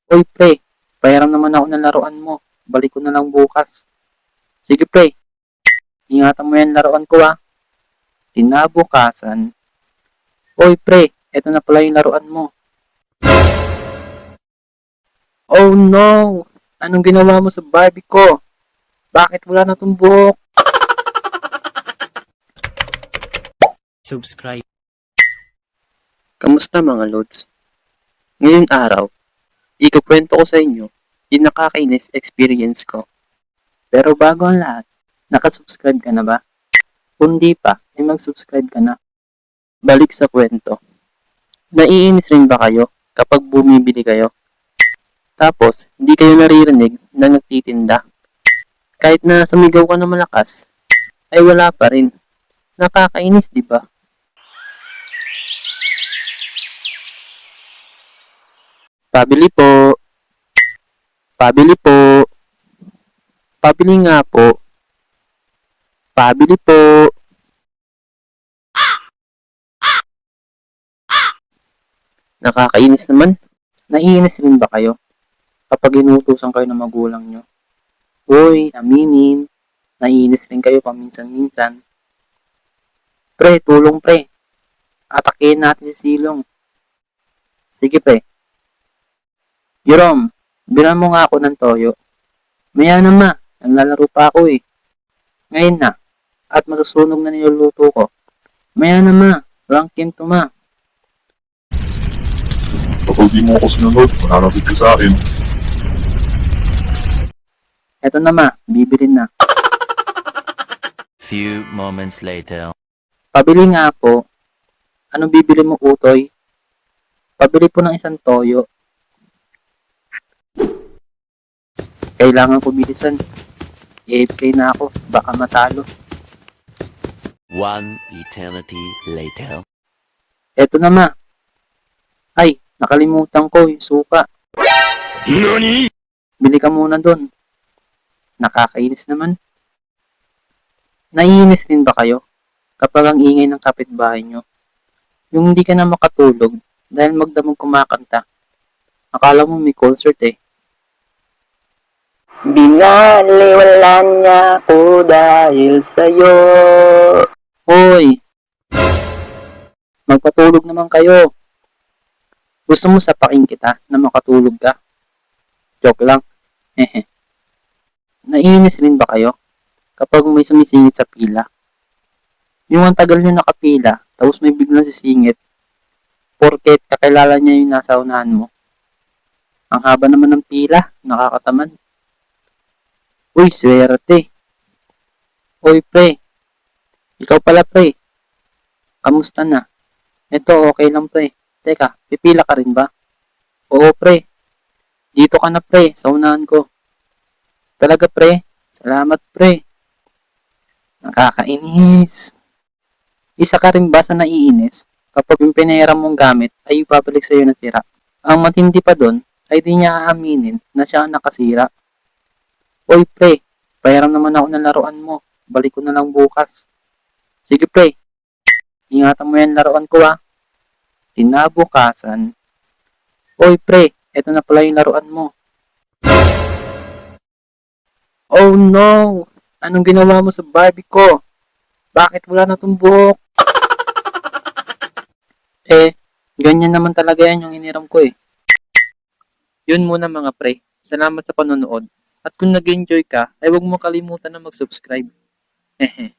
Uy pre, pahiram naman ako ng laruan mo. Balik ko na lang bukas. Sige pre, ingatan mo yan laruan ko ah. Kinabukasan. Uy pre, eto na pala yung laruan mo. Oh no! Anong ginawa mo sa Barbie ko? Bakit wala na tong buhok? Subscribe. Kamusta mga lods? Ngayong araw, ikukwento ko sa inyo yung nakakainis experience ko. Pero bago ang lahat, nakasubscribe ka na ba? Kung di pa, ay mag-subscribe ka na. Balik sa kwento. Naiinis rin ba kayo kapag bumibili kayo? Tapos, hindi kayo naririnig na nagtitinda. Kahit na sumigaw ka na malakas, ay wala pa rin. Nakakainis, di ba? Pabili po. Pabili po. Pabili nga po. Pabili po. Nakakainis naman. Naiinis rin ba kayo kapag inutusan kayo ng magulang nyo? Uy, aminin. Naiinis rin kayo paminsan-minsan. Pre, tulong pre. Atakin natin si Silong. Sige pre. Jerome, bilang mo nga ako ng toyo. Maya na ma, naglalaro pa ako eh. Ngayon na, at masusunog na niluluto ko. Maya na ma, rank game to ma. Kapag di mo ako sinunod, mananapit ka sa akin. Eto na ma, bibilin na. Few moments later. Pabili nga po. Anong bibili mo utoy? Pabili po ng isang toyo. Kailangan ko bilisan. AFK na ako, baka matalo. One eternity later. Eto na ma. Ay, nakalimutan ko yung suka. NANI?! Bili ka muna dun. Nakakainis naman. Naiinis din ba kayo kapag ang ingay ng kapitbahay nyo? Yung hindi ka na makatulog dahil magdamag kumakanta. Akala mo may concert eh. Binaliwala niya ako dahil sa'yo. Hoy! Magpatulog naman kayo. Gusto mo sapakin kita na makatulog ka? Joke lang. Hehe. Naiinis rin ba kayo kapag may sumisingit sa pila? Yung ang tagal nyo nakapila, tapos may biglang sisingit, porket kakilala niya yung nasa unahan mo. Ang haba naman ng pila, nakakatamad. Uy, swerte. Uy, pre. Ikaw pala, pre. Kamusta na? Ito, okay lang, pre. Teka, pipila ka rin ba? Oo, pre. Dito ka na, pre, sa unahan ko. Talaga, pre. Salamat, pre. Nakakainis. Isa ka rin ba sa naiinis kapag yung pinahiram mong gamit ay ibabalik sa'yo na sira? Ang matindi pa doon ay di niya aaminin na siya ang nakasira. Oy pre, pahiram naman ako ng laruan mo. Balik ko na lang bukas. Sige pre, ingatan mo yan laruan ko ah. Kinabukasan. Oy pre, eto na pala yung laruan mo. Oh no! Anong ginawa mo sa Barbie ko? Bakit wala na tong buhok? Ganyan naman talaga yan yung iniram ko eh. Yun muna mga pre. Salamat sa panonood. At kung nag-enjoy ka, ay huwag mo kalimutan na mag-subscribe. Hehe.